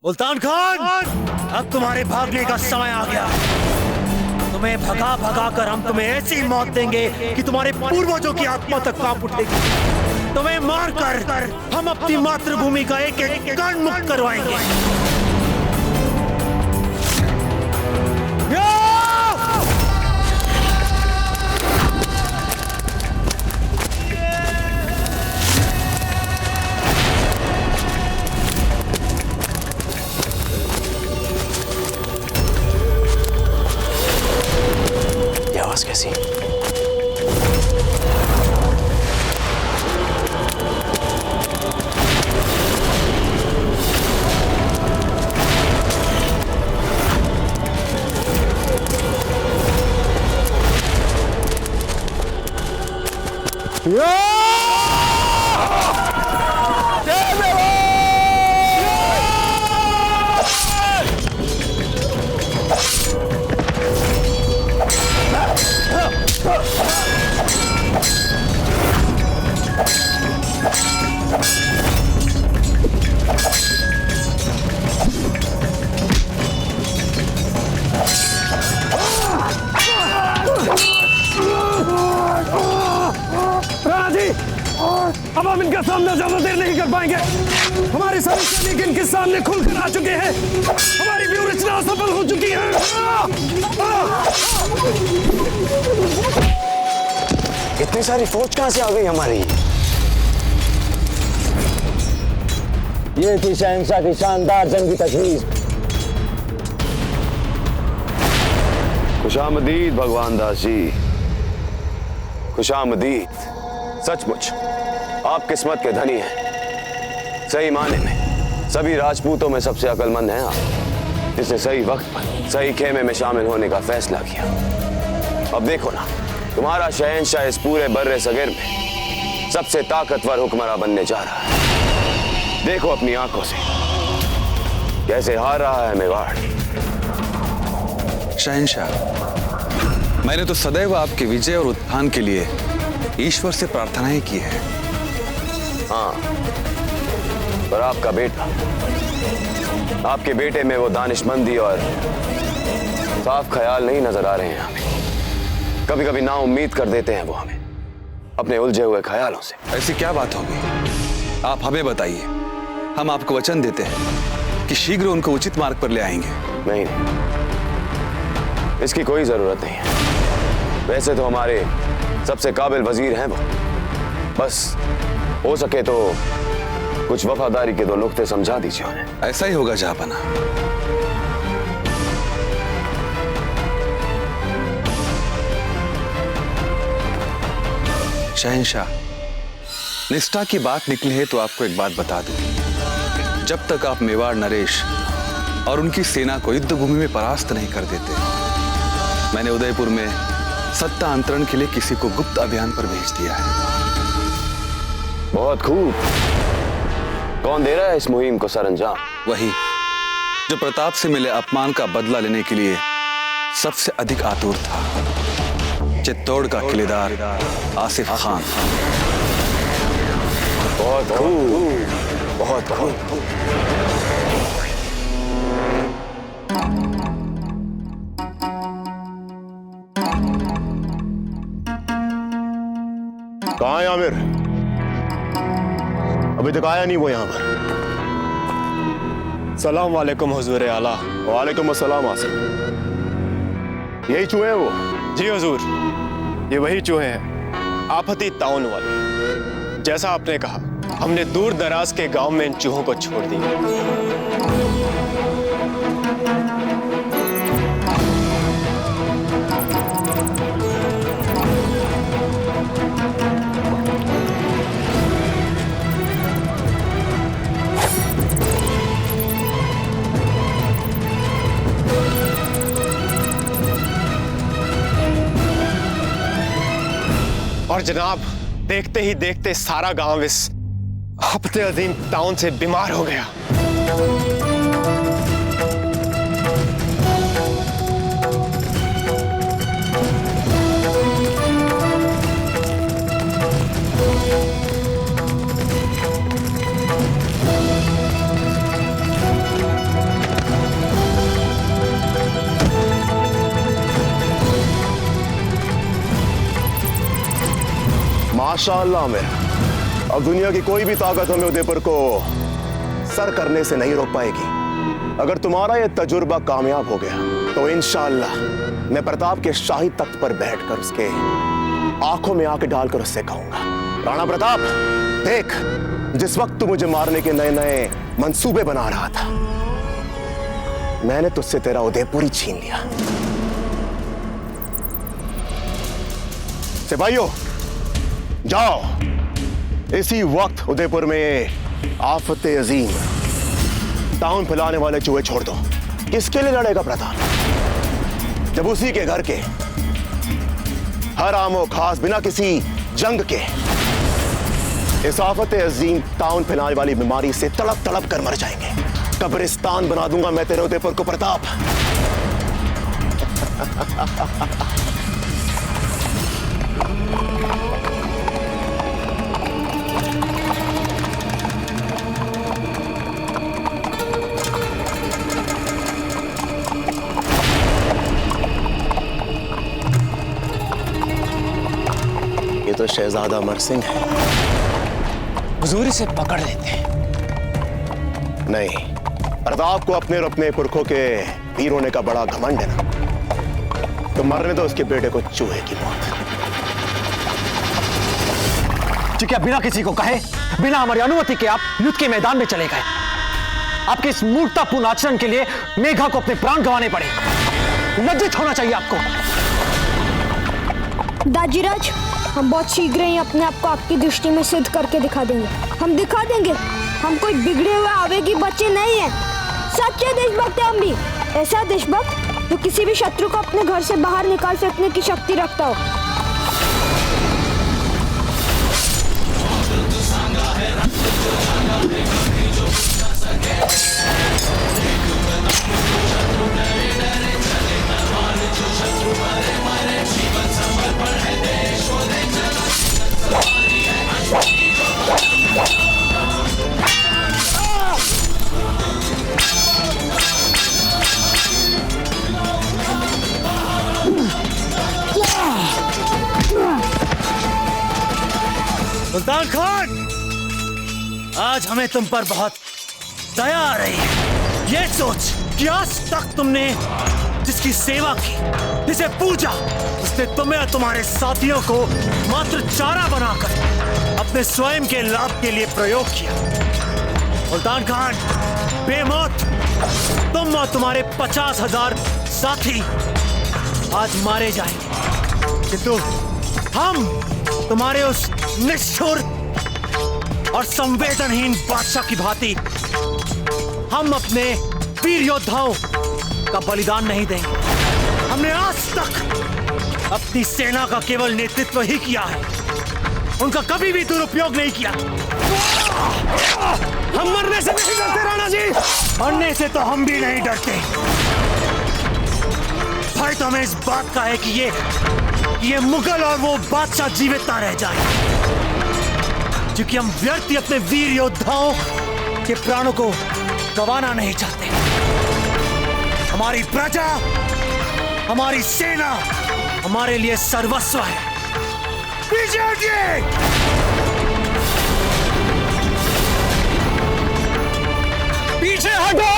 सुल्तान खान, अब तुम्हारे भागने का समय आ गया। तुम्हें भगा भगा कर हम तुम्हें ऐसी मौत देंगे कि तुम्हारे पूर्वजों की आत्मा तक कांप उठेगी। तुम्हें मारकर हम अपनी मातृभूमि का एक एक कण मुक्त करवाएंगे। कैसी अब हम इनका सामना ज्यादा देर नहीं कर पाएंगे। हमारे सभी सैनिक इनके सामने खुलकर आ चुके हैं। हमारी व्यूह रचना सफल हो चुकी है। इतनी सारी फौज कहां से आ गई हमारी? ये थी शहंशाह की शानदार जंग की तजवीज। खुशामदीद भगवान दास जी, खुशामदीद। सचमुच आप किस्मत के धनी हैं। सही माने में सभी राजपूतों में सबसे अक्लमंद हैं आप, जिसने सही वक्त पर सही खेमे में शामिल होने का फैसला किया। अब देखो ना, तुम्हारा शहंशाह इस पूरे बर्रे सगीर में सबसे ताकतवर हुक्मरां बनने जा रहा है। देखो अपनी आंखों से कैसे हार रहा है मेवाड़। शहंशाह, मैंने तो सदैव आपके विजय और उत्थान के लिए ईश्वर से प्रार्थनाएं की है। हाँ, पर आपका बेटा, आपके बेटे में वो दानिशमंदी और साफ ख्याल नहीं नजर आ रहे हैं हमें। कभी कभी ना उम्मीद कर देते हैं वो हमें अपने उलझे हुए ख्यालों से। ऐसी क्या बात होगी, आप हमें बताइए। हम आपको वचन देते हैं कि शीघ्र उनको उचित मार्ग पर ले आएंगे। नहीं, इसकी कोई जरूरत नहीं है। वैसे तो हमारे सबसे काबिल वजीर हैं वो। बस हो सके तो कुछ वफादारी के 2 नुक्ते समझा दीजिए उन्हें। ऐसा ही होगा जहांपना। शहंशाह, निष्ठा की बात निकली है तो आपको एक बात बता दूं। जब तक आप मेवाड़ नरेश और उनकी सेना को युद्ध भूमि में परास्त नहीं कर देते, मैंने उदयपुर में सत्ता अंतरण के लिए किसी को गुप्त अभियान पर भेज दिया है। बहुत खूब। कौन दे रहा है इस मुहिम को सरअंजाम? वही जो प्रताप से मिले अपमान का बदला लेने के लिए सबसे अधिक आतुर था। चित्तौड़ का किलेदार आसिफ खान। बहुत खूब, बहुत खूब। कहाँ है आमिर? अभी तक आया नहीं वो यहाँ पर। सलाम वालेकुम हुजूर आला। वालेकुम अस्सलाम आसिफ। यही चूहे हैं वो? जी हुजूर, ये वही चूहे हैं, आफती ताउन वाले। जैसा आपने कहा, हमने दूर दराज के गांव में इन चूहों को छोड़ दिया। और जनाब, देखते ही देखते सारा गांव इस हफ्ते अजीम ताउन से बीमार हो गया। माशाअल्लाह मेरा। अब दुनिया की कोई भी ताकत हमें उदयपुर को सर करने से नहीं रोक पाएगी। अगर तुम्हारा यह तजुर्बा कामयाब हो गया तो इंशाअल्लाह मैं प्रताप के शाही तख्त पर बैठकर उसके आंखों में आंखें डालकर उससे कहूंगा, राणा प्रताप देख, जिस वक्त तू मुझे मारने के नए नए मंसूबे बना रहा था, मैंने तुझसे तेरा उदयपुर ही छीन लिया। सिपाहियों जाओ, इसी वक्त उदयपुर में आफत अजीम ताउन फैलाने वाले चूहे छोड़ दो। किसके लिए लड़ेगा प्रताप, जब उसी के घर के हर आमो खास बिना किसी जंग के इस आफत अजीम ताउन फैलाने वाली बीमारी से तड़प तड़प कर मर जाएंगे। कब्रिस्तान बना दूंगा मैं तेरे उदयपुर को प्रताप। ये तो शहजादा अमर सिंह है। हुजूर से पकड़ लेते हैं। नहीं, प्रताप को अपने और अपने पुरखों के वीर होने का बड़ा घमंड है ना, तो मरने दो उसके बेटे को चूहे की मौत। क्या बिना किसी को कहे, बिना हमारी अनुमति के आप युद्ध के मैदान में चले गए? आपके इस मूर्खतापूर्ण आचरण के लिए मेघा को अपने प्राण गंवाने पड़े। लज्जित होना चाहिए आपको। दाजीराज, हम बहुत शीघ्र ही अपने आप को आपकी दृष्टि में सिद्ध करके दिखा देंगे। हम दिखा देंगे हम कोई बिगड़े हुए आवेगी बच्चे नहीं हैं। सच्चे देशभक्त हैं हम भी। ऐसा देशभक्त जो किसी भी शत्रु को अपने घर से बाहर निकाल फेंकने की शक्ति रखता हो। सुल्तान खान, आज हमें तुम पर बहुत दया आ रही है। ये सोच कि आज तक तुमने जिसकी सेवा की, जिसे पूजा, उसने तुम्हें और तुम्हारे साथियों को मात्र चारा बनाकर अपने स्वयं के लाभ के लिए प्रयोग किया। सुल्तान खान, बेमौत तुम और तुम्हारे 50,000 साथी आज मारे जाएंगे, किंतु हम तुम्हारे उस निष्ठुर और संवेदनहीन बादशाह की भांति हम अपने वीर योद्धाओं का बलिदान नहीं देंगे। हमने आज तक अपनी सेना का केवल नेतृत्व ही किया है, उनका कभी भी दुरुपयोग नहीं किया। हम मरने से नहीं डरते राणा जी। मरने से तो हम भी नहीं डरते। भय तो हमें इस बात का है कि ये मुगल और वो बादशाह जीवित ना रह जाए, क्योंकि हम व्यर्थ ही अपने वीर योद्धाओं के प्राणों को गंवाना नहीं चाहते। हमारी प्रजा, हमारी सेना हमारे लिए सर्वस्व है। विजय जी! पीछे हटो।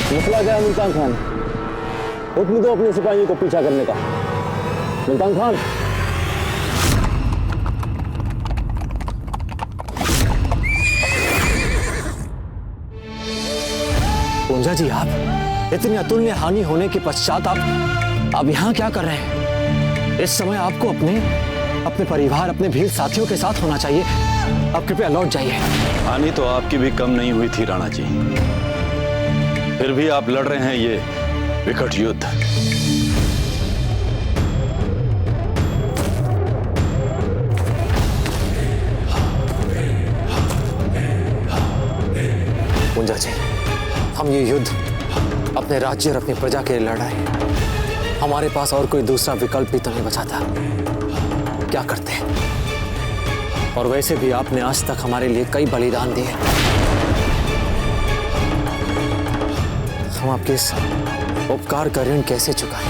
मसला क्या है मुल्तान खान? हुक्म दो अपने सिपाहियों को पीछा करने का। मुल्तान खान, पूंजा जी, आप इतनी अतुल्य हानि होने के पश्चात आप यहाँ क्या कर रहे हैं? इस समय आपको अपने अपने परिवार, अपने भीड़ साथियों के साथ होना चाहिए। आप कृपया लौट जाइए। हानि तो आपकी भी कम नहीं हुई थी राणा जी, फिर भी आप लड़ रहे हैं ये विकट युद्ध। पूंजा जी, हम ये युद्ध अपने राज्य और अपनी प्रजा के लिए लड़ रहे हैं। हमारे पास और कोई दूसरा विकल्प भी तो नहीं बचा था। क्या करते हैं? और वैसे भी आपने आज तक हमारे लिए कई बलिदान दिए। हम आपके इस उपकार का ऋण कैसे चुकाएं?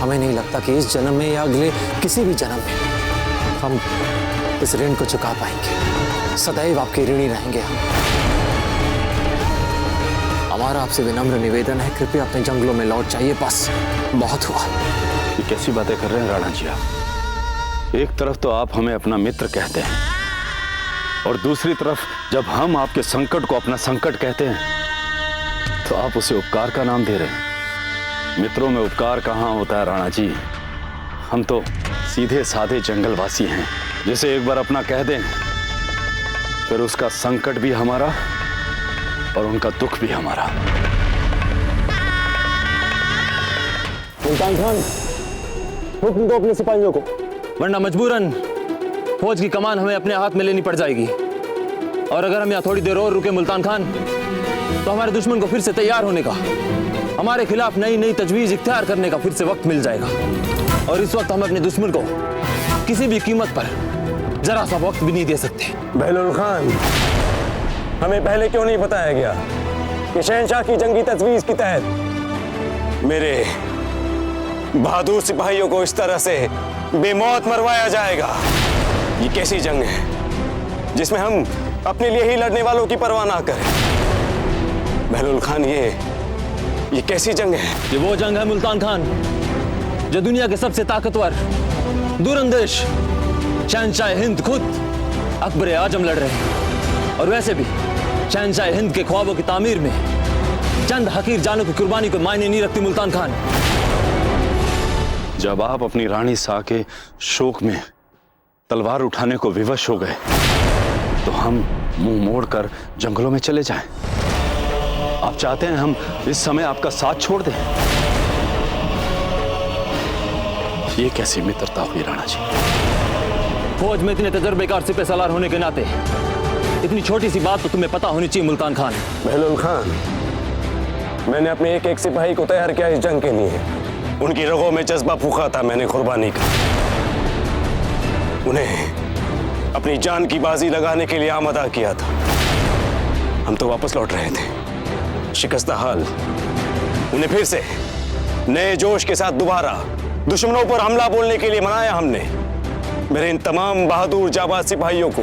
हमें नहीं लगता कि इस जन्म में या अगले किसी भी जन्म में हम इस ऋण को चुका पाएंगे। सदैव आपके ऋणी रहेंगे हम। हमारा आपसे विनम्र निवेदन है, कृपया अपने जंगलों में लौट जाइए। बस बहुत हुआ। ये कैसी बातें कर रहे हैं राणा जी आप? एक तरफ तो आप हमें अपना मित्र कहते हैं और दूसरी तरफ जब हम आपके संकट को अपना संकट कहते हैं तो आप उसे उपकार का नाम दे रहे हैं। मित्रों में उपकार कहाँ होता है राणा जी? हम तो सीधे साधे जंगलवासी हैं, जिसे एक बार अपना कह दें फिर उसका संकट भी हमारा और उनका दुख भी हमारा। मुल्तान खान, हुक्म दो अपने सिपाहियों को, वरना मजबूरन फौज की कमान हमें अपने हाथ में लेनी पड़ जाएगी। और अगर हम यहाँ थोड़ी देर और रुके मुल्तान खान, तो हमारे दुश्मन को फिर से तैयार होने का, हमारे खिलाफ नई नई तजवीज इख्तियार करने का फिर से वक्त मिल जाएगा। और इस वक्त हम अपने दुश्मन को किसी भी कीमत पर जरा सा वक्त भी नहीं दे सकते। बहलुल खान, हमें पहले क्यों नहीं बताया गया कि शहनशाह की जंगी तजवीज के तहत मेरे बहादुर सिपाहियों को इस तरह से बेमौत मरवाया जाएगा? ये कैसी जंग है जिसमें हम अपने लिए ही लड़ने वालों की परवाह ना करें? बहलुल खान, ये कैसी जंग है? ये वो जंग है मुल्तान खान जो दुनिया के सबसे ताकतवर दूरंदेश शहनशाह हिंद खुद अकबर आजम लड़ रहे हैं। और वैसे भी शहनशाह हिंद के ख्वाबों की तामीर में चंद हकीर जानों की कुर्बानी को मायने नहीं रखती मुल्तान खान। जब आप अपनी रानी शाह के शोक में तलवार उठाने को विवश हो गए तो हम मुंह मोड़कर जंगलों में चले जाएं। आप चाहते हैं हम इस समय आपका साथ छोड़ दें? ये कैसी मित्रता हुई राणा जी? फौज में इतने तजर्बेकार सिपह सलार होने के नाते इतनी छोटी सी बात तो तुम्हें पता होनी चाहिए मुल्तान खान। बहलुल खान, मैंने अपने एक एक सिपाही को तैयार किया इस जंग के लिए। उनकी रगों में जज्बा फूंका था मैंने कुर्बानी का। उन्हें अपनी जान की बाजी लगाने के लिए आमादा किया था। हम तो वापस लौट रहे थे शिकस्ता हाल। उन्हें फिर से नए जोश के साथ दोबारा दुश्मनों पर हमला बोलने के लिए मनाया हमने। मेरे इन तमाम बहादुर जाबाज सिपाहियों को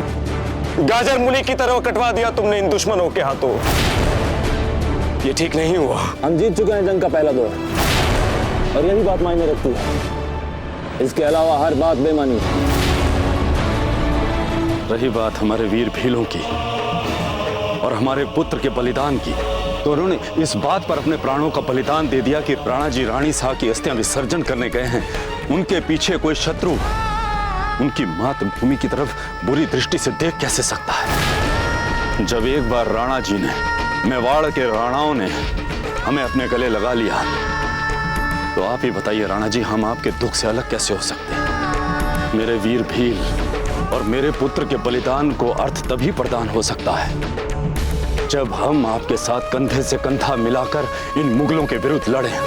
गाजर मूली की तरह कटवा दिया तुमने इन दुश्मनों के हाथों। ये ठीक नहीं हुआ। हम जीत चुके हैं जंग का पहला दौर और यही बात मायने रखती है। इसके अलावा हर बात बेमानी है। रही बात हमारे वीर भीलों की और हमारे पुत्र के बलिदान की, तो उन्होंने इस बात पर अपने प्राणों का बलिदान दे दिया कि राणा जी रानी शाह की अस्थियां विसर्जन करने गए हैं। उनके पीछे कोई शत्रु उनकी मातृभूमि की तरफ बुरी दृष्टि से देख कैसे सकता है? जब एक बार राणा जी ने, मेवाड़ के राणाओं ने हमें अपने गले लगा लिया, तो आप ही बताइए राणा जी, हम आपके दुख से अलग कैसे हो सकते हैं? मेरे वीर भील और मेरे पुत्र के बलिदान को अर्थ तभी प्रदान हो सकता है जब हम आपके साथ कंधे से कंधा मिलाकर इन मुगलों के विरुद्ध लड़ें,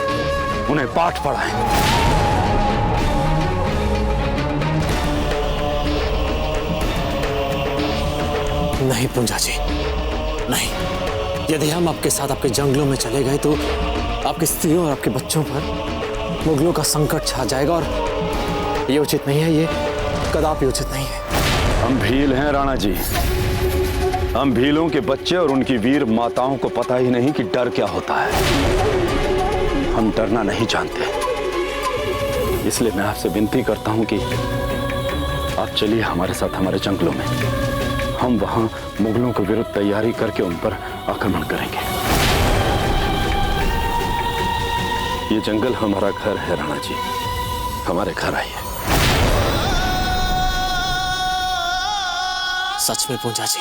उन्हें पाठ पढ़ाएं। नहीं पूंजा जी, नहीं। यदि हम आपके साथ आपके जंगलों में चले गए तो आपकी स्त्रियों और आपके बच्चों पर मुगलों का संकट छा जाएगा और ये उचित नहीं है, ये कदापि उचित नहीं है। हम भील हैं राणा जी। हम भीलों के बच्चे और उनकी वीर माताओं को पता ही नहीं कि डर क्या होता है। हम डरना नहीं जानते। इसलिए मैं आपसे विनती करता हूं कि आप चलिए हमारे साथ हमारे जंगलों में। हम वहां मुगलों के विरुद्ध तैयारी करके उन पर आक्रमण करेंगे। ये जंगल हमारा घर है राणा जी, हमारे घर आइए। सच में पूंजा जी,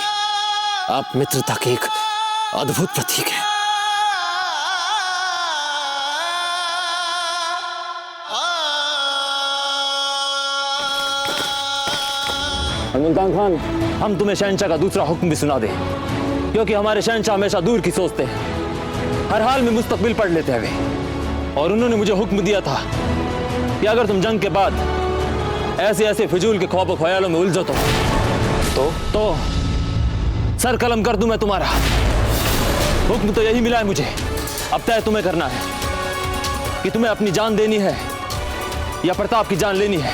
आप मित्रता के एक अद्भुत प्रतीक हैं। मुल्तान खान, हम तुम्हें शहंशाह का दूसरा हुक्म भी सुना दें, क्योंकि हमारे शहंशाह हमेशा दूर की सोचते हैं, हर हाल में मुस्तकबिल पढ़ लेते हैं वे। और उन्होंने मुझे हुक्म दिया था कि अगर तुम जंग के बाद ऐसे ऐसे फिजूल के ख्वाब ख्यालों में उलझो तो सर कलम कर दूं मैं तुम्हारा। हुक्म तो यही मिला है मुझे, अब तय तुम्हें करना है कि तुम्हें अपनी जान देनी है या प्रताप की जान लेनी है।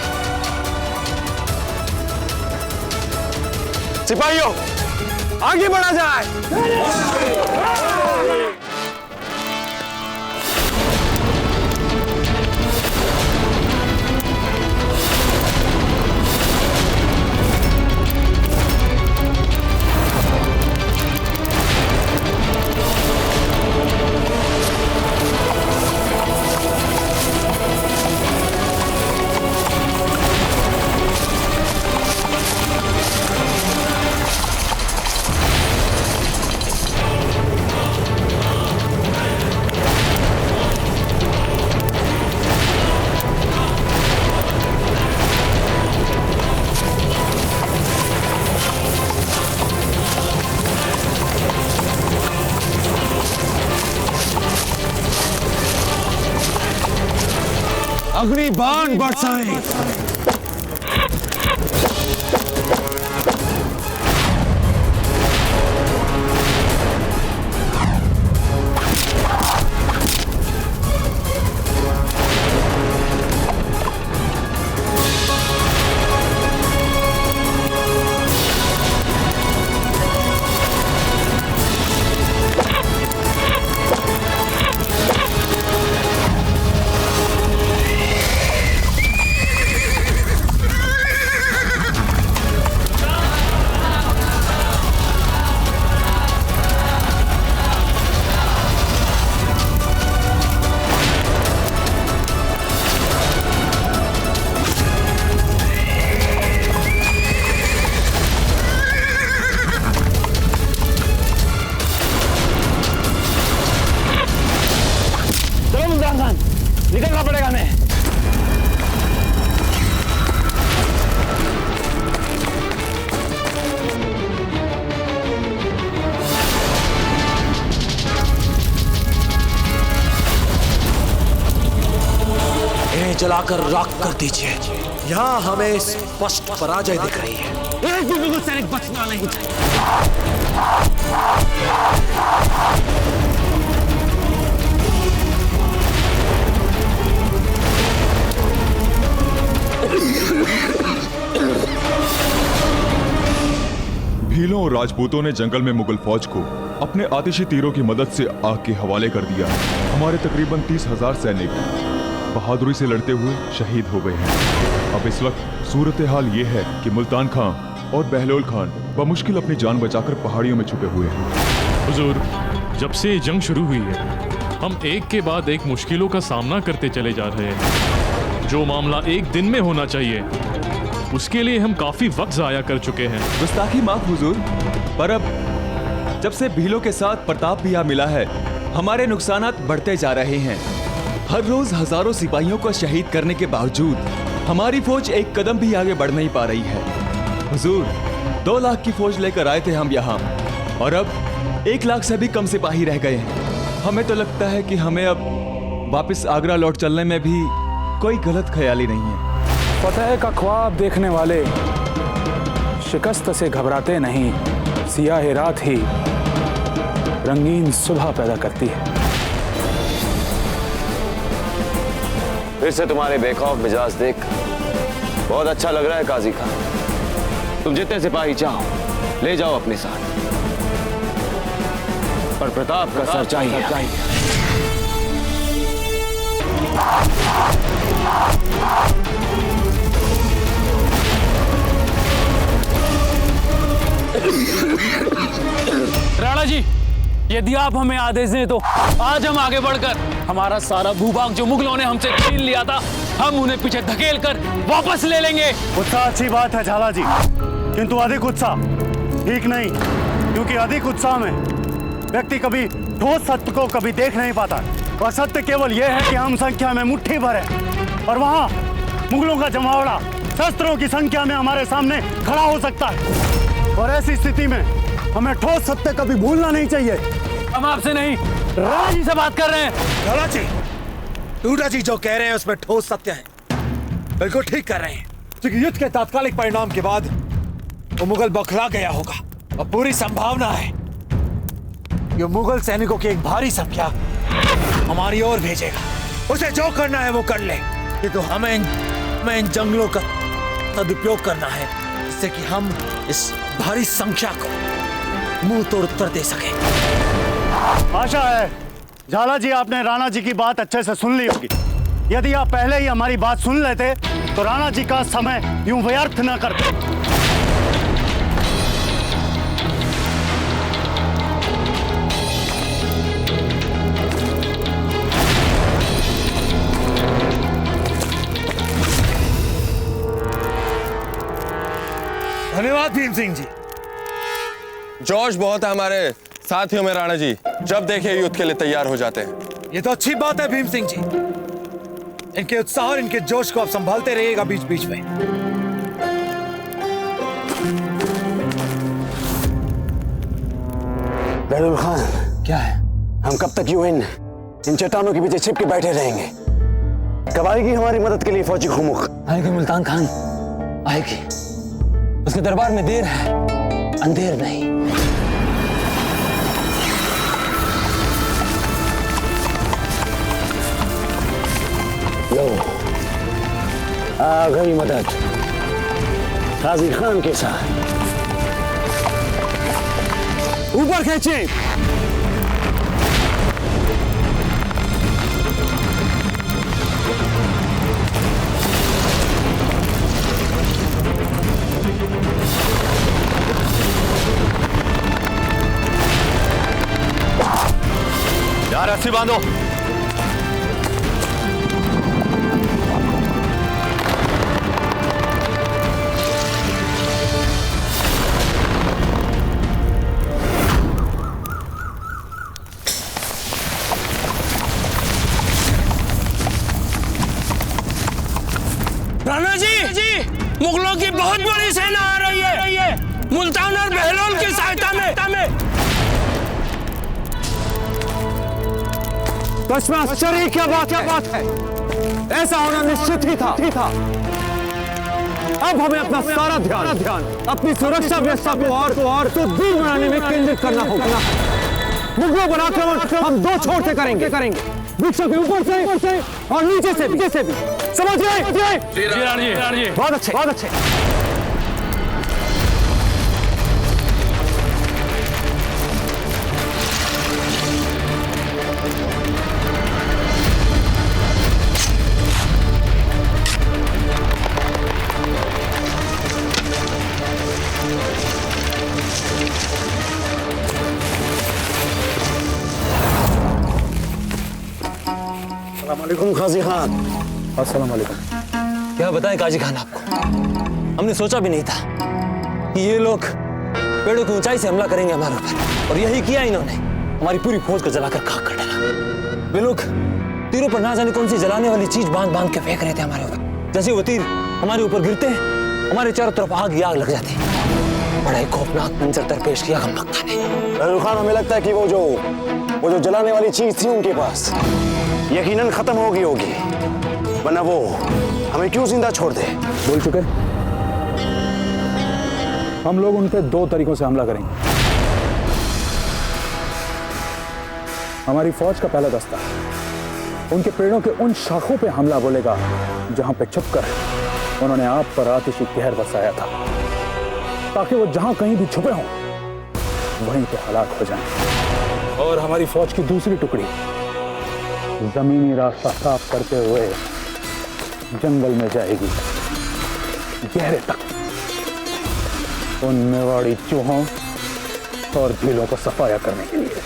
सिपाहियों, आगे बढ़ा जाए। अग्नि बाण बरसाएं। निकलना पड़ेगा हमें। इन्हें जलाकर राख कर दीजिए। यहाँ हमें स्पष्ट पराजय दिख रही है। एक भी बिल्कुल सैनिक बचना नहीं चाहिए। भीलों और राजपूतों ने जंगल में मुगल फौज को अपने आतिशी तीरों की मदद से आग के हवाले कर दिया। हमारे तकरीबन 30,000 सैनिक बहादुरी से लड़ते हुए शहीद हो गए हैं। अब इस वक्त सूरत हाल ये है कि मुल्तान खां और बहलोल खान बमुश्किल अपनी जान बचाकर पहाड़ियों में छुपे हुए हैं। हुजूर, जब से ये जंग शुरू हुई है, हम एक के बाद एक मुश्किलों का सामना करते चले जा रहे हैं। जो मामला एक दिन में होना चाहिए, उसके लिए हम काफी वक्त जाया कर चुके हैं। गुस्ताखी माफ हुजूर, पर अब जब से भीलों के साथ प्रताप भी यहाँ मिला है, हमारे नुकसानात बढ़ते जा रहे हैं। हर रोज हजारों सिपाहियों को शहीद करने के बावजूद हमारी फौज एक कदम भी आगे बढ़ नहीं पा रही है। हुजूर, 2 लाख की फौज लेकर आए थे हम यहाँ, और अब 1 लाख से भी कम सिपाही रह गए हैं। हमें तो लगता है कि हमें अब वापस आगरा लौट चलने में भी कोई गलत ख्याली नहीं है। फतेह का ख्वाब देखने वाले शिकस्त से घबराते नहीं। सियाह रात ही रंगीन सुबह पैदा करती है। फिर से तुम्हारे बेखौफ मिजाज देख बहुत अच्छा लग रहा है काजी खान। तुम जितने सिपाही चाहो ले जाओ अपने साथ, पर प्रताप का सर चाहिए। राणा जी, यदि आप हमें आदेश दें तो आज हम आगे बढ़कर हमारा सारा भूभाग जो मुगलों ने हमसे छीन लिया था, हम उन्हें पीछे धकेल कर वापस ले लेंगे। उत्साह अच्छी बात है झाला जी, किंतु अधिक उत्साह ठीक नहीं, क्योंकि अधिक उत्साह में व्यक्ति कभी ठोस सत्य को कभी देख नहीं पाता, और सत्य केवल यह है कि हम संख्या में मुट्ठी भर है, और वहां मुगलों का जमावड़ा शस्त्रों की संख्या में हमारे सामने खड़ा हो सकता है, और ऐसी स्थिति में हमें ठोस सत्य कभी भूलना नहीं चाहिए। हम आपसे नहीं, राणा जी से बात कर रहे हैं। लाला जी, टूडा जी जो कह रहे हैं उसमें ठोस सत्य है, बिल्कुल ठीक कर रहे हैं। क्योंकि युद्ध के तात्कालिक परिणाम के बाद वो मुगल बौखला गया होगा, और पूरी संभावना है ये मुगल सैनिकों की एक भारी संख्या हमारी ओर भेजेगा। उसे जो करना है वो कर ले, किंतु हमें इन जंगलों का सदुपयोग करना है, जिससे कि हम इस भारी संख्या को मुंह तोड़ उत्तर दे सके। आशा है झाला जी आपने राणा जी की बात अच्छे से सुन ली होगी। यदि आप पहले ही हमारी बात सुन लेते तो राणा जी का समय यूं व्यर्थ न करते। धन्यवाद भीम सिंह जी। जोश बहुत है हमारे साथियों में राणा जी, जब देखे युद्ध के लिए तैयार हो जाते हैं। ये तो अच्छी बात है भीम सिंह जी, इनके उत्साह और इनके जोश को आप संभालते रहिएगा बीच बीच में। बहरुल खान, क्या है? हम कब तक यूं इन चट्टानों के पीछे छिप के बैठे रहेंगे? कब आएगी हमारी मदद के लिए फौजी खुमुख? आएगी मुल्तान खान, आएगी। उसके दरबार में देर है, अंधेर नहीं। लो, आ गई मदद गाजी खान के साथ। ऊपर खींचे। यार रस्सी बांधो। राणा जी, मुगलों की बहुत बड़ी सेना आ रही है मुल्तान और बहलोल की सहायता में। इसमें आश्चर्य क्या बात है? ऐसा होना निश्चित ही था। अब हमें अपना सारा ध्यान अपनी सुरक्षा व्यवस्था को और तो दूर बनाने में केंद्रित करना होगा। मुगलों पर आक्रमण हम दो छोर से करेंगे, वृक्षों के ऊपर से और नीचे से भी। समझ गए? बहुत अच्छे। अस्सलामुअलैकुम काजी खान। अस्सलाम वालेकुम। क्या बताएं काजी खान आपको, हमने सोचा भी नहीं था कि ये लोग पेड़ों की ऊंचाई से हमला करेंगे हमारे ऊपर, और यही किया इन्होंने। हमारी पूरी फौज को जलाकर खाक कर डाला। वे लोग तीरों पर ना जाने कौन सी जलाने वाली चीज बांध के फेंक रहे थे हमारे ऊपर। जैसे वो तीर हमारे ऊपर गिरते हमारे चारों तरफ आग ही आग लग जाती। बड़ा ही खौफनाक मंजर दरपेश किया हम मक्का ने। बहरुल खान, हमें लगता है कि वो जो जलाने वाली चीज थी उनके पास यकीनन खत्म होगी, वरना वो हमें क्यों जिंदा छोड़ दे? बोल चुके। हम लोग उन पे दो तरीकों से हमला करेंगे। हमारी फौज का पहला दस्ता उनके पेड़ों के उन शाखों पे हमला बोलेगा जहां पे छुपकर उन्होंने आप पर आतिशी कहर बरसाया था, ताकि वो जहां कहीं भी छुपे हों वहीं पे हलाक हो जाएं। और हमारी फौज की दूसरी टुकड़ी जमीनी रास्ता साफ करते हुए जंगल में जाएगी, गहरे तक, उन मेवाड़ी चूहों और भीलों को सफाया करने के लिए।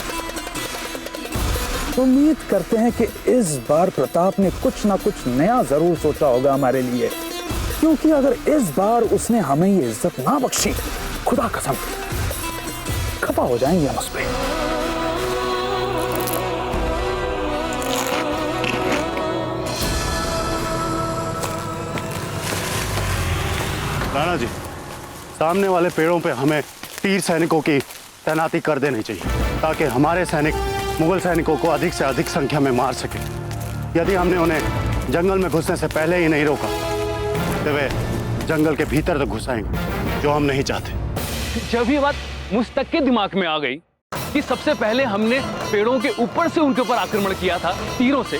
उम्मीद करते हैं कि इस बार प्रताप ने कुछ ना कुछ नया जरूर सोचा होगा हमारे लिए, क्योंकि अगर इस बार उसने हमें ये इज्जत ना बख्शी, खुदा कसम खफा हो जाएंगे हम उस पर। राणा जी, सामने वाले पेड़ों पे हमें तीर सैनिकों की तैनाती कर देनी चाहिए ताकि हमारे सैनिक मुगल सैनिकों को अधिक से अधिक संख्या में मार सके। यदि हमने उन्हें जंगल में घुसने से पहले ही नहीं रोका तो वे जंगल के भीतर तक घुस आएंगे, जो हम नहीं चाहते। जब ये बात मुस्तक के दिमाग में आ गई कि सबसे पहले हमने पेड़ों के ऊपर से उनके ऊपर आक्रमण किया था तीरों से,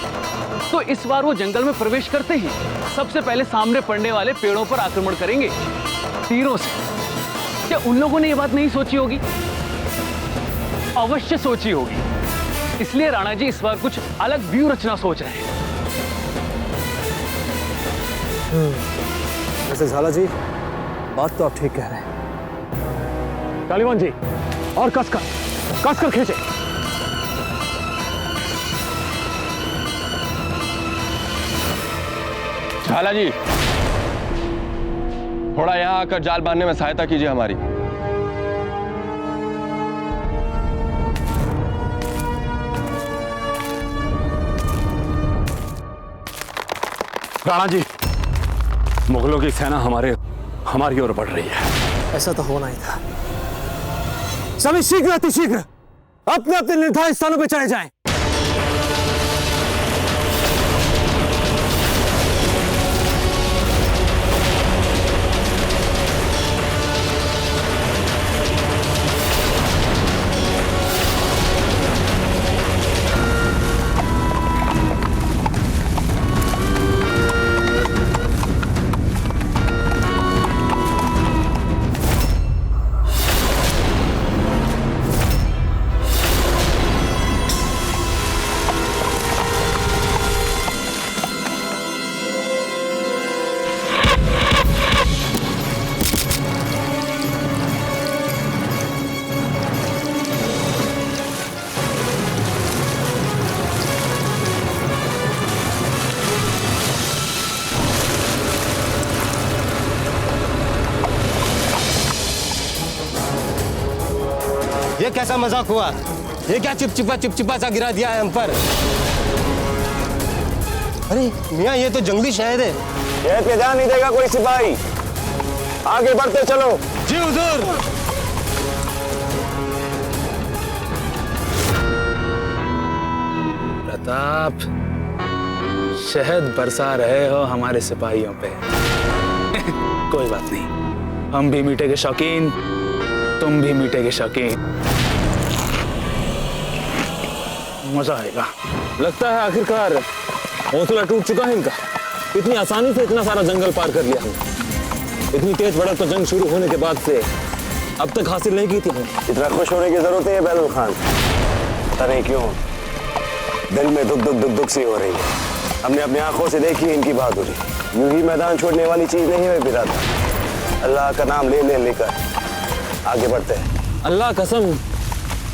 तो इस बार वो जंगल में प्रवेश करते ही सबसे पहले सामने पड़ने वाले पेड़ों पर आक्रमण करेंगे तीरों से। क्या उन लोगों ने ये बात नहीं सोची होगी? अवश्य सोची होगी। इसलिए राणा जी इस बार कुछ अलग व्यू रचना सोच रहे हैं। वैसे झाला जी, बात तो आप ठीक कह रहे हैं। कालीवान जी, और कसकर खींचे। झाला जी, थोड़ा यहाँ आकर जाल बांधने में सहायता कीजिए हमारी। राणा जी, मुगलों की सेना हमारी ओर बढ़ रही है। ऐसा तो होना ही था। सभी शीघ्र अतिशीघ्र अपने अपने निर्धारित स्थानों पर चले जाएं। ये कैसा मजाक हुआ? ये क्या चिपचिपा सा गिरा दिया है हम पर? अरे मियाँ, ये तो जंगली शहद है। शहद पे ध्यान नहीं देगा कोई सिपाही। आगे बढ़ते चलो। जी हुजूर। प्रताप, शहद बरसा रहे हो हमारे सिपाहियों पे। कोई बात नहीं, हम भी मीठे के शौकीन, तुम भी मीठे के शौकीन। मजा आएगा। लगता है आखिरकार हौसला टूट चुका है इनका। इतनी आसानी से इतना सारा जंगल पार कर लिया हमने। इतनी तेज बढ़त तो जंग शुरू होने के बाद से अब तक हासिल नहीं की थी हमने। इतना खुश होने की जरूरत है बहलुल खान? पता नहीं क्यों दिल में दुख सी हो रही है। हमने अपनी आंखों से देखी इनकी बहादुरी। यूं ही मैदान छोड़ने वाली चीज नहीं है बिरादर। अल्लाह का नाम लेकर आगे बढ़ते हैं। अल्लाह कसम,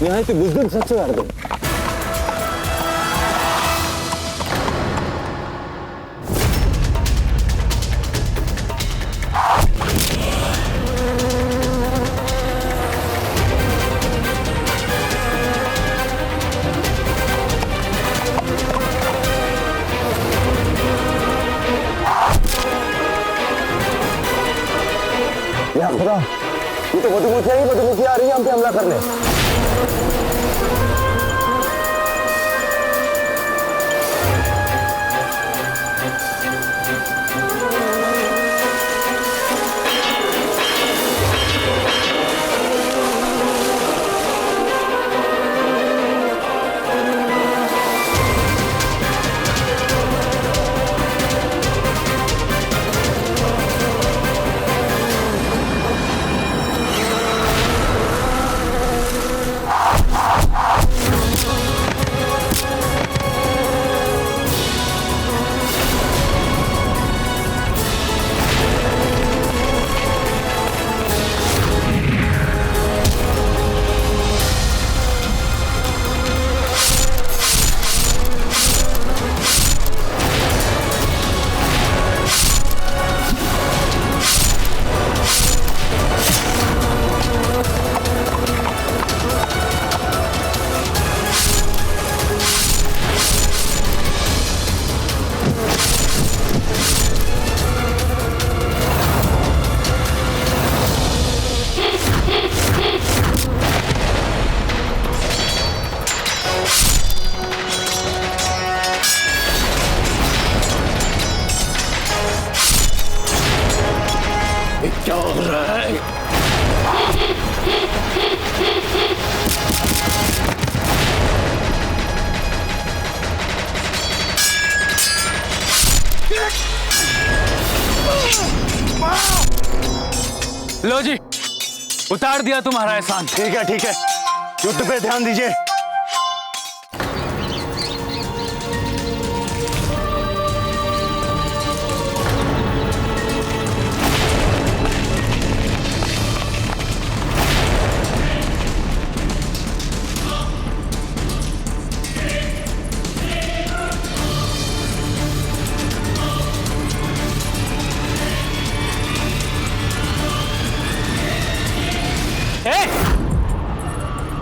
यहाँ पे बुजुर्ग सच्चे कर दो। या खुदा, ये तो मधुमक्खियां आ रही है हम पे हमला करने। लो जी, उतार दिया तुम्हारा एहसान। ठीक है, युद्ध पे ध्यान दीजिए।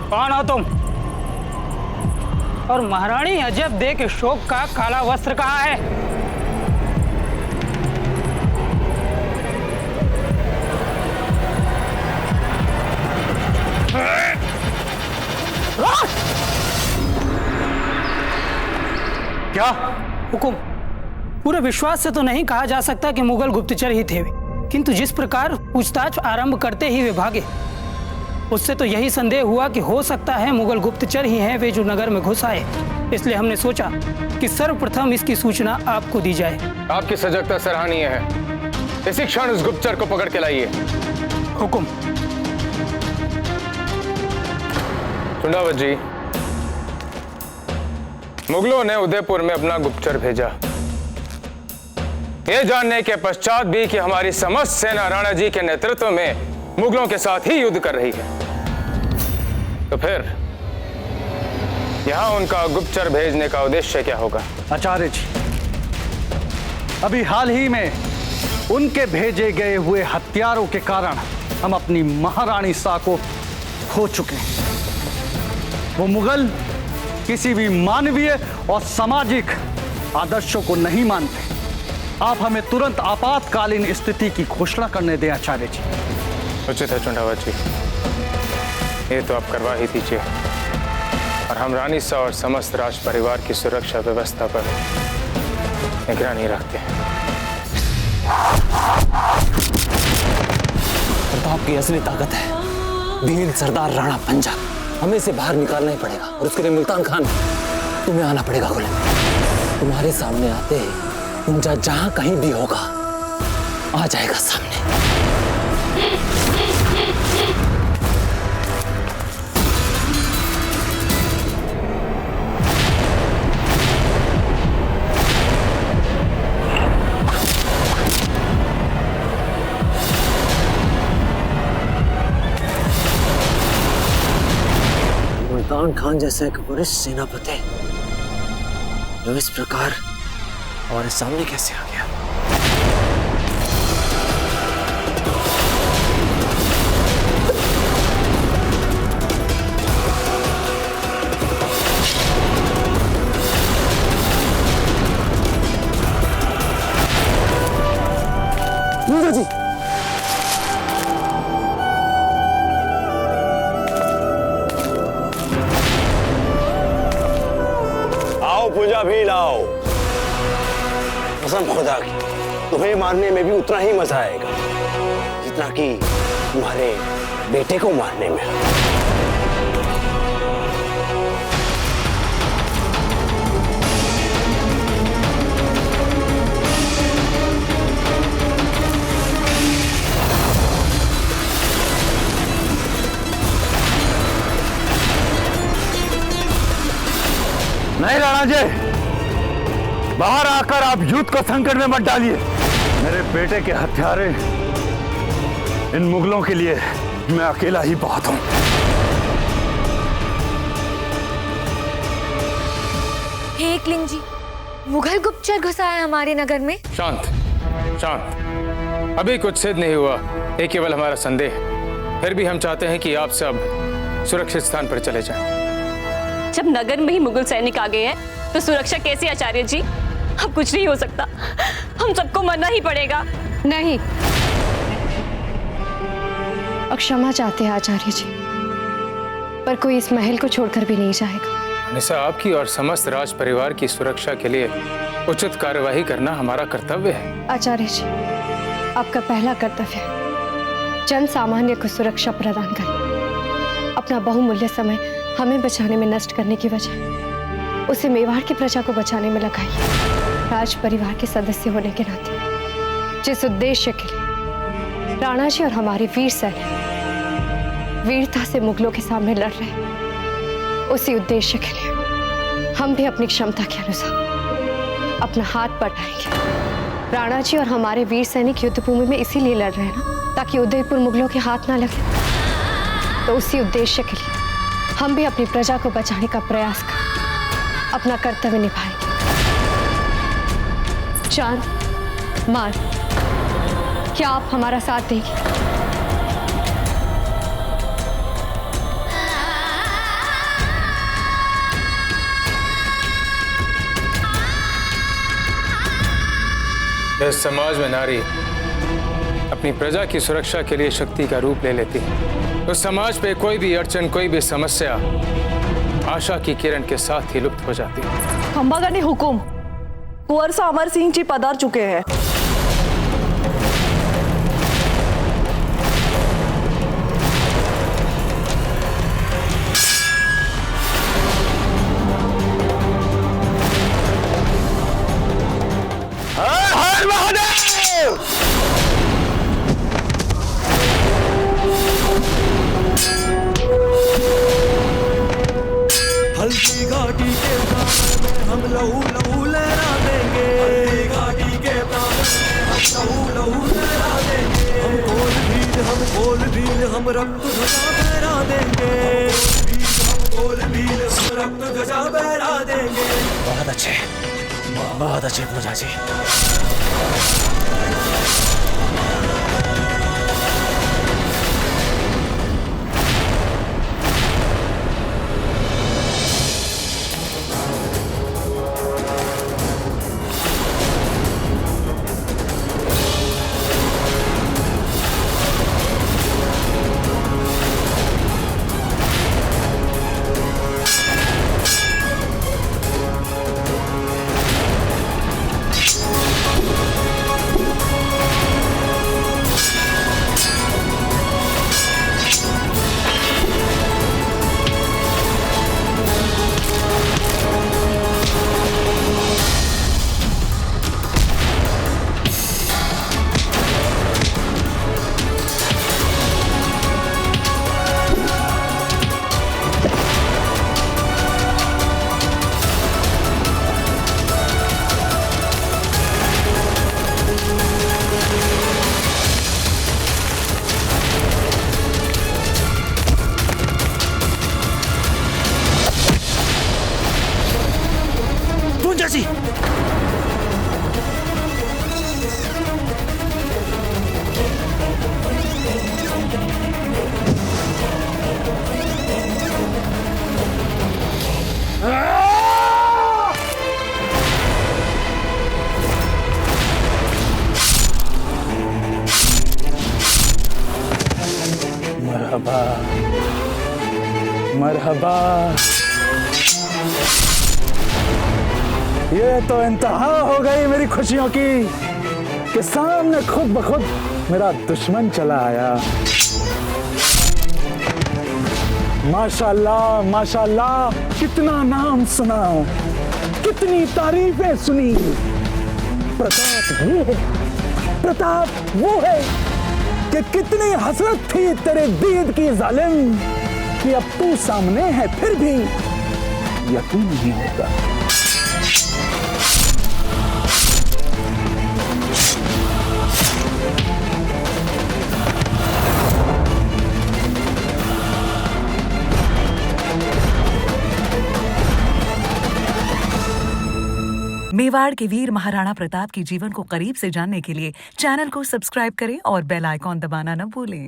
कौन हो तुम? और महारानी अजब देख शोक का काला वस्त्र कहाँ है? क्या हुकुम? पूरे विश्वास से तो नहीं कहा जा सकता कि मुगल गुप्तचर ही थे, किंतु जिस प्रकार पूछताछ आरंभ करते ही वे भागे, उससे तो यही संदेह हुआ कि हो सकता है मुगल गुप्तचर ही हैं वे जो नगर में घुस आए। इसलिए हमने सोचा कि सर्वप्रथम इसकी सूचना आपको दी जाए। आपकी सजगता सराहनीय है। इसी क्षण उस गुप्तचर को पकड़ के लाइए। हुकुम। चुंडावत जी, मुगलों ने उदयपुर में अपना गुप्तचर भेजा, यह जानने के पश्चात भी कि हमारी समस्त सेना राणा जी के नेतृत्व में मुगलों के साथ ही युद्ध कर रही है। तो फिर यहां उनका गुप्तचर भेजने का उद्देश्य क्या होगा? आचार्य जी, अभी हाल ही में उनके भेजे गए हुए हथियारों के कारण हम अपनी महारानी सा को खो चुके हैं। वो मुगल किसी भी मानवीय और सामाजिक आदर्शों को नहीं मानते। आप हमें तुरंत आपातकालीन स्थिति की घोषणा करने दें आचार्य जी। उचित है चुंडावत जी, ये तो आप करवा ही दीजिए, और हम रानी सा और समस्त राज परिवार की सुरक्षा व्यवस्था पर निगरानी रखते हैं। प्रताप की असली ताकत है वीर सरदार राणा पंजा। हमें इसे बाहर निकालना ही पड़ेगा, और उसके लिए मुल्तान खान तुम्हें आना पड़ेगा। गुलाम, तुम्हारे सामने आते ही पंजा जहां कहीं भी होगा आ जाएगा सामने। मुल्तान खान जैसा एक वरिष्ठ सेनापति जो इस प्रकार हमारे सामने कैसे आ गया? जी आओ पूजा भी लाओ। कसम खुदा की, तुम्हें मारने में भी उतना ही मजा आएगा जितना कि तुम्हारे बेटे को मारने में। नहीं राणा जी, बाहर आकर आप युद्ध को संकट में मत डालिए। मेरे बेटे के हत्यारे इन मुगलों के लिए मैं अकेला ही बहुत हूं। हे एकलिंग जी, मुगल गुप्तचर घुसा है हमारे नगर में। शांत शांत, अभी कुछ सिद्ध नहीं हुआ, ये केवल हमारा संदेह है। फिर भी हम चाहते हैं कि आप सब सुरक्षित स्थान पर चले जाएं। जब नगर में ही मुगल सैनिक आ गए हैं तो सुरक्षा कैसी आचार्य जी? अब कुछ नहीं हो सकता, हम सबको मरना ही पड़ेगा। नहीं, क्षमा चाहते हैं आचार्य जी, पर कोई इस महल को छोड़कर भी नहीं जाएगा। निशा, आपकी और समस्त राज परिवार की सुरक्षा के लिए उचित कार्यवाही करना हमारा कर्तव्य है। आचार्य जी, आपका पहला कर्तव्य जन सामान्य को सुरक्षा प्रदान करना। अपना बहुमूल्य समय हमें बचाने में नष्ट करने की वजह उसे मेवाड़ की प्रजा को बचाने में लगाइए। राज परिवार के सदस्य होने के नाते जिस उद्देश्य के लिए राणा जी और हमारे वीर सैनिक वीरता से मुगलों के सामने लड़ रहे हैं। उसी उद्देश्य के लिए हम भी अपनी क्षमता के अनुसार अपना हाथ बटाएंगे। राणा जी और हमारे वीर सैनिक युद्ध भूमि में इसीलिए लड़ रहे हैं ना, ताकि उदयपुर मुगलों के हाथ ना लगे। तो उसी उद्देश्य के लिए हम भी अपनी प्रजा को बचाने का प्रयास कर अपना कर्तव्य निभाएंगे। चांद, मान, क्या आप हमारा साथ देंगे? इस समाज में नारी अपनी प्रजा की सुरक्षा के लिए शक्ति का रूप ले लेती है, तो समाज पे कोई भी अड़चन, कोई भी समस्या आशा की किरण के साथ ही लुप्त हो जाती है। खंबागणी हुकुम, कुंवर अमर सिंह जी पधार चुके हैं। हर महादेव! हल्दी घाटी के प्राण में हम लहू लहू लहरा देंगे। हल्दी घाटी के प्राण में हम लहू लहू लहरा देंगे। हम गोल भील हम रक्त ध्वजा फहरा देंगे। हम गोल भील हम रक्त ध्वजा फहरा देंगे। बहुत अच्छे पूजा जी। जी मरहबा मरहबा। ये तो इंतहा हो गई मेरी खुशियों की कि सामने खुद ब खुद मेरा दुश्मन चला आया। माशाल्लाह माशाल्लाह, कितना नाम सुना, कितनी तारीफें सुनी। प्रताप वो है, प्रताप वो है कि कितनी हसरत थी तेरे दीद की जालिम कि अब तू सामने है फिर भी यकीन नहीं होता। मेवाड़ के वीर महाराणा प्रताप के जीवन को करीब से जानने के लिए चैनल को सब्सक्राइब करें और बेल आइकॉन दबाना न भूलें।